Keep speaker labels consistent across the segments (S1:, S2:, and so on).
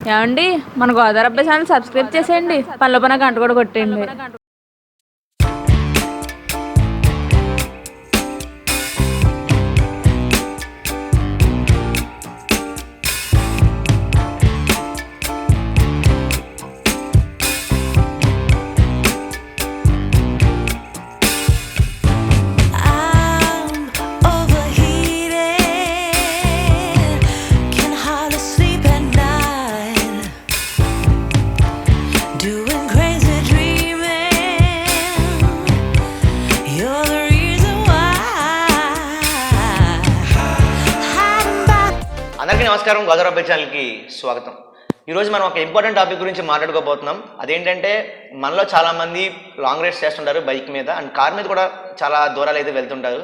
S1: ఏమండి మన గోదావరి అబ్బాయి ఛానల్ సబ్స్క్రైబ్ చేసేయండి, పనిలో పన గంట కూడా కొట్టేయండి.
S2: అందరికీ నమస్కారం. గోదావరి అబ్బాయి ఛానల్కి స్వాగతం. ఈరోజు మనం ఒక ఇంపార్టెంట్ టాపిక్ గురించి మాట్లాడుకోబోతున్నాం. అదేంటంటే మనలో చాలామంది లాంగ్ రైడ్స్ చేస్తుంటారు బైక్ మీద అండ్ కార్ మీద కూడా చాలా దూరాలు అయితే వెళ్తుంటారు.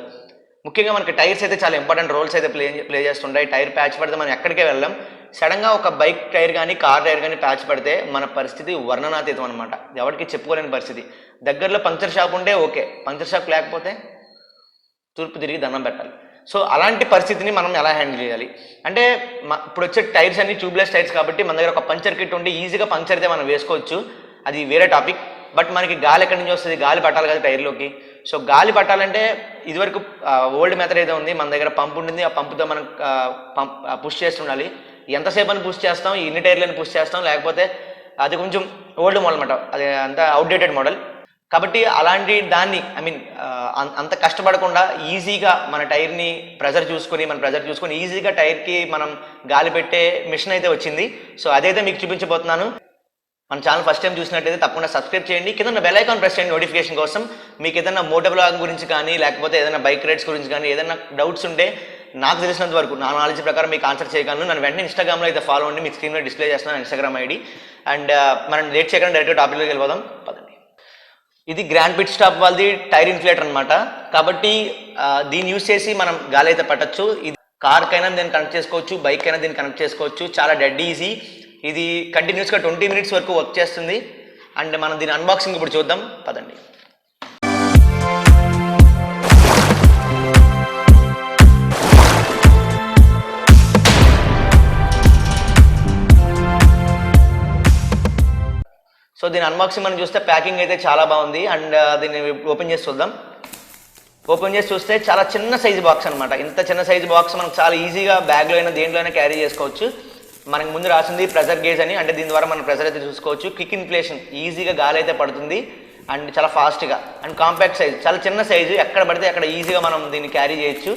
S2: ముఖ్యంగా మనకి టైర్స్ అయితే చాలా ఇంపార్టెంట్ రోల్స్ అయితే ప్లే చేస్తుంటాయి. టైర్ ప్యాచ్ పడితే మనం ఎక్కడికే వెళ్ళాం. సడన్గా ఒక బైక్ టైర్ కానీ కార్ టైర్ కానీ ప్యాచ్ పడితే మన పరిస్థితి వర్ణనాతీతం అనమాట. ఎవరికి చెప్పుకోలేని పరిస్థితి. దగ్గరలో పంక్చర్ షాప్ ఉంటే ఓకే, పంక్చర్ షాప్ లేకపోతే తూర్పు తిరిగి దండం పెట్టాలి. సో అలాంటి పరిస్థితిని మనం ఎలా హ్యాండిల్ చేయాలి అంటే, ఇప్పుడు వచ్చే టైర్స్ అన్ని ట్యూబ్లెస్ టైర్స్ కాబట్టి మన దగ్గర ఒక పంచర్ కిట్ ఉండి ఈజీగా పంచర్ అయితే మనం వేసుకోవచ్చు. అది వేరే టాపిక్. బట్ మనకి గాలి ఎక్కడి నుంచి వస్తుంది? గాలి పట్టాలి కదా టైర్లోకి. సో గాలి పట్టాలంటే ఇదివరకు ఓల్డ్ మెథడ్ అయితే ఉంది, మన దగ్గర పంప్ ఉంటుంది. ఆ పంపుతో మనం పుష్ చేస్తుండాలి. ఎంతసేపు అని పుష్ చేస్తాం, ఇన్ని టైర్లని పుష్ చేస్తాం, లేకపోతే అది కొంచెం ఓల్డ్ మోడల్ అనమాట, అది అంతా అవుట్డేటెడ్ మోడల్. కాబట్టి అలాంటి దాన్ని అంత కష్టపడకుండా ఈజీగా మన టైర్ని ప్రెజర్ చూసుకొని ఈజీగా టైర్కి మనం గాలి పెట్టే మిషన్ అయితే వచ్చింది. సో అదైతే మీకు చూపించబోతున్నాను. మన ఛానల్ ఫస్ట్ టైం చూసినట్టయితే తప్పకుండా సబ్స్క్రైబ్ చేయండి. కింద బెల్ ఐకాన్ ప్రెస్ చేయండి నోటిఫికేషన్ కోసం. మీకు ఏదైనా మోటో బ్లాగ్ గురించి కానీ, లేకపోతే ఏదైనా బైక్ రైడ్స్ గురించి కానీ ఏదైనా డౌట్స్ ఉంటే నాకు తెలిసినంత వరకు నా నాలెడ్జ్ ప్రకారం మీకు ఆన్సర్ చేయగలను. నన్ను వెంటనే ఇన్స్టాగ్రామ్లో అయితే ఫాలో అండి. మీకు స్క్రీన్లో డిస్ప్లే చేస్తున్నాను ఇన్స్టాగ్రామ్ ఐడి. అండ్ మనం లేట్ చేయకుండా డైరెక్ట్గా టాపిక్లోకి వెళ్ళిపోదాం. ఇది గ్రాండ్ పిట్ స్టాప్ వాళ్ళది టైర్ ఇన్ఫ్లేటర్ అనమాట. కాబట్టి దీన్ని యూజ్ చేసి మనం గాలి అయితే పట్టచ్చు. ఇది కార్కైనా దీన్ని కనెక్ట్ చేసుకోవచ్చు, బైక్ అయినా దీన్ని కనెక్ట్ చేసుకోవచ్చు. చాలా డెడ్ ఈజీ. ఇది కంటిన్యూస్గా 20 minutes వరకు వర్క్ చేస్తుంది. అండ్ మనం దీని అన్బాక్సింగ్ ఇప్పుడు చూద్దాం పదండి. సో దీని అన్బాక్సింగ్ మనం చూస్తే ప్యాకింగ్ అయితే చాలా బాగుంది. అండ్ దీన్ని ఓపెన్ చేసి చూద్దాం. ఓపెన్ చేసి చూస్తే చాలా చిన్న సైజు బాక్స్ అనమాట. ఇంత చిన్న సైజు బాక్స్ మనం చాలా ఈజీగా బ్యాగ్లో అయినా దేంట్లో అయినా క్యారీ చేసుకోవచ్చు. మనకి ముందు రాసింది ప్రెజర్ గేజ్ అని, అంటే దీని ద్వారా మనం ప్రెజర్ అయితే చూసుకోవచ్చు. క్విక్ ఇన్ఫ్లేషన్, ఈజీగా గాలి అయితే పడుతుంది. అండ్ చాలా ఫాస్ట్గా. అండ్ కాంపాక్ట్ సైజు, చాలా చిన్న సైజు, ఎక్కడ పడితే అక్కడ ఈజీగా మనం దీన్ని క్యారీ చేయొచ్చు.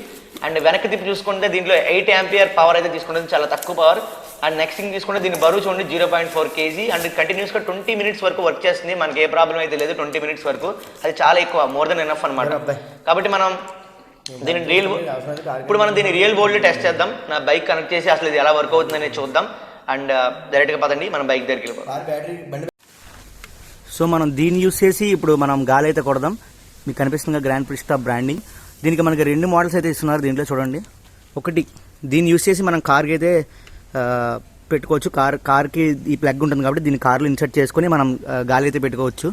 S2: అండ్ వెనక్కి తిప్పి చూసుకుంటే దీంట్లో 8 ampere పవర్ అయితే తీసుకుంటుంది, చాలా తక్కువ పవర్. అండ్ నెక్స్ట్ థింగ్ తీసుకుంటే దీని బరువు చూడండి 0.4 kg. అండ్ కంటిన్యూస్గా 20 minutes వరకు వర్క్ చేస్తుంది. మనకి ఏ ప్రాబ్లం అయితే లేదు 20 minutes వరకు. అది చాలా ఎక్కువ, మోర్ దెన్ ఎనఫ్ అనమాట. కాబట్టి మనం దీని రియల్ వరల్డ్ టెస్ట్ చేద్దాం. నా బైక్ కనెక్ట్ చేసి అసలు ఇది ఎలా వర్క్ అవుతుందనేది చూద్దాం. అండ్ డైరెక్ట్గా పదండి మనం బైక్ దగ్గరికి వెళ్ళిపోతాం.
S3: సో మనం దీన్ని యూస్ చేసి ఇప్పుడు మనం గాలి అయితే కొడదాం. మీకు కనిపిస్తుంది గ్రాండ్ పిట్ స్టాప్ బ్రాండింగ్. దీనికి మనకి 2 మోడల్స్ అయితే ఇస్తున్నారు. దీంట్లో చూడండి, ఒకటి దీన్ని యూస్ చేసి మనం కార్కి అయితే పెట్టుకోవచ్చు. కార్కి ఈ ప్లగ్ ఉంటుంది కాబట్టి దీన్ని కార్లో ఇన్సర్ట్ చేసుకొని మనం గాలి అయితే పెట్టుకోవచ్చు.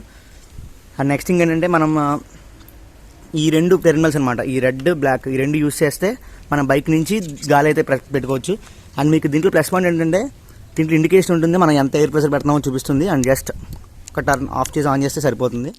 S3: అండ్ నెక్స్ట్ థింగ్ ఏంటంటే మనం ఈ 2 టెర్మినల్స్ అనమాట, ఈ రెడ్ బ్లాక్, ఈ 2 యూస్ చేస్తే మనం బైక్ నుంచి గాలి అయితే పెట్టుకోవచ్చు. అండ్ మీకు దీంట్లో ప్లస్ పాయింట్ ఏంటంటే దీంట్లో ఇండికేషన్ ఉంటుంది, మనం ఎంత ఎయిర్ ప్రెషర్ పెడుతున్నామో చూపిస్తుంది. అండ్ జస్ట్ ఒక టర్న్ ఆఫ్ చేసి ఆన్ చేస్తే సరిపోతుంది.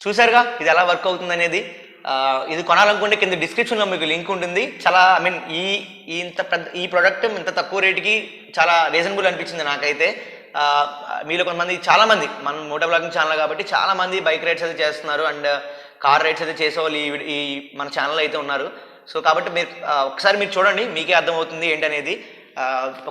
S2: చూసారుగా ఇది ఎలా వర్క్ అవుతుంది అనేది. ఇది కొనాలనుకుంటే కింద డిస్క్రిప్షన్లో మీకు లింక్ ఉంటుంది. చాలా ఈ ప్రోడక్ట్ ఇంత తక్కువ రేటుకి చాలా రీజనబుల్ అనిపించింది నాకైతే. మీలో కొంతమంది, చాలామంది మన మోటో బ్లాగింగ్ ఛానల్ కాబట్టి చాలామంది బైక్ రైడ్స్ అయితే చేస్తున్నారు. అండ్ కార్ రైడ్స్ అయితే చేసేవాళ్ళు ఈ మన ఛానల్ అయితే ఉన్నారు. సో కాబట్టి మీరు ఒకసారి మీరు చూడండి, మీకే అర్థమవుతుంది ఏంటనేది.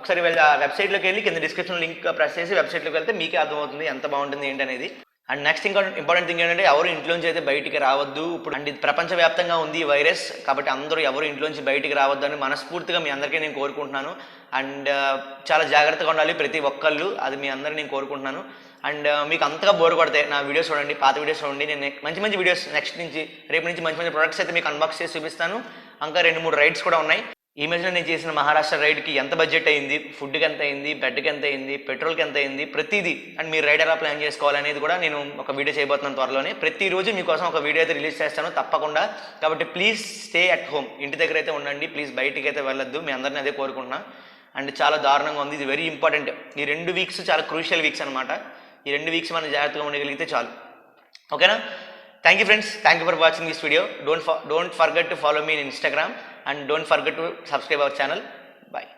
S2: ఒకసారి వెళ్ళి వెబ్సైట్లోకి వెళ్ళి కింద డిస్క్రిప్షన్ లింక్ ప్రెస్ చేసి వెబ్సైట్లోకి వెళ్తే మీకే అర్థమవుతుంది ఎంత బాగుంటుంది ఏంటనేది. అండ్ నెక్స్ట్ ఇంకా ఇంపార్టెంట్ థింగ్ ఏంటంటే ఎవరు ఇంట్లోంచి అయితే బయటికి రావద్దు ఇప్పుడు. అండ్ ఇది ప్రపంచవ్యాప్తంగా ఉంది ఈ వైరస్, కాబట్టి అందరూ ఎవరు ఇంట్లోంచి బయటికి రావద్దు అని మనస్ఫూర్తిగా మీ అందరికీ నేను కోరుకుంటున్నాను. అండ్ చాలా జాగ్రత్తగా ఉండాలి ప్రతి ఒక్కళ్ళు, అది మీ అందరినీ నేను కోరుకుంటున్నాను. అండ్ మీకు అంతగా బోర్ కొడితే నా వీడియోస్ చూడండి, పాత వీడియోస్ చూడండి. నేను మంచి మంచి వీడియోస్ నెక్స్ట్ నుంచి రేపు నుంచి మంచి మంచి ప్రొడక్ట్స్ అయితే మీకు అన్బాక్స్ చేసి చూపిస్తాను. ఇంకా 2-3 రైడ్స్ కూడా ఉన్నాయి. ఈ మధ్యన నేను చేసిన మహారాష్ట్ర రైడ్కి ఎంత బడ్జెట్ అయింది, ఫుడ్కి ఎంత అయింది, బెడ్కి ఎంత అయింది, పెట్రోల్కి ఎంత అయింది, ప్రతిదీ. అండ్ మీరు రైడ్ ఎలా ప్లాన్ చేసుకోవాలనేది కూడా నేను ఒక వీడియో చేయబోతున్నాను త్వరలోనే. ప్రతిరోజు మీకోసం ఒక వీడియో అయితే రిలీజ్ చేస్తాను తప్పకుండా. కాబట్టి ప్లీజ్ స్టే అట్ హోమ్, ఇంటి దగ్గర అయితే ఉండండి, ప్లీజ్ బయటికి అయితే వెళ్ళొద్దు. మీ అందరినీ అదే కోరుకుంటున్నా. అండ్ చాలా దారుణంగా ఉంది, ఇది వెరీ ఇంపార్టెంట్. ఈ 2 వీక్స్ చాలా క్రూషియల్ వీక్స్ అనమాట. ఈ 2 వీక్స్ మనం జాగ్రత్తగా ఉండగలిగితే చాలు. ఓకేనా? Thank you friends, thank you for watching this video. Don't forget to follow me in Instagram and don't forget to subscribe our channel. Bye.